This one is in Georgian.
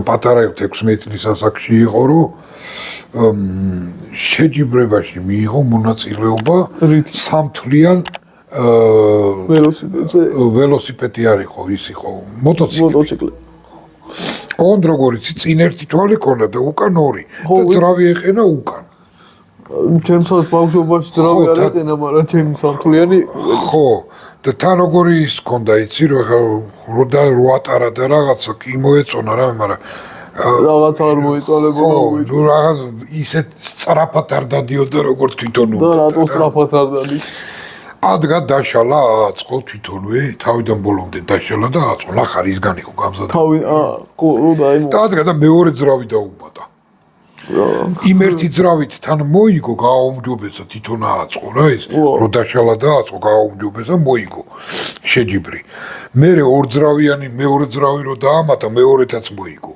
პატარა 16 წლის ასაკში იყო, რომ შეჯიბრებაში მიიღო მონაწილეობა სამთვლიან ველოსიპედი არ იყო, ის იყო მოტოციკლი. ოღონდ როგორ იცი, წინ ერთი თვალი ქონდა და უკან ორი და ძრავი ეყენა უკან. ჩემსაც ბავშვობაში ძრავი არ ეყენა, მაგრამ ჩემი სამთვლიანი ხო და თან როგორი ის ქონდა, იცი, რომ რო ატარა და რაღაცა კი მოეწონა რა, მაგრამ რაღაც არ მოეწოლებოდა. ნუ რაღაც ისეთ სწრაფად არ დადიოდა როგორც თვითონ უნდა. და რატო სწრაფად არ დადის? ადგა დაშალა აწყო თვითონვე, თავიდან ბოლომდე დაშალა და აწყო, ნახარი ისგან იყო გამზადებული. თავი დაიმო. და ადგა და მეორე ძრავი დაუბადა. იმ ერთი ძრავით თან მოიგო, გააუმჯობესა თვითონ აწყო რა ის, რო დაშალა და აწყო, გააუმჯობესა, მოიგო შეჯიბრი. მერე ორ ძრავიანი, მეორე ძრავი რო დაამატა, მეორეთაც მოიგო.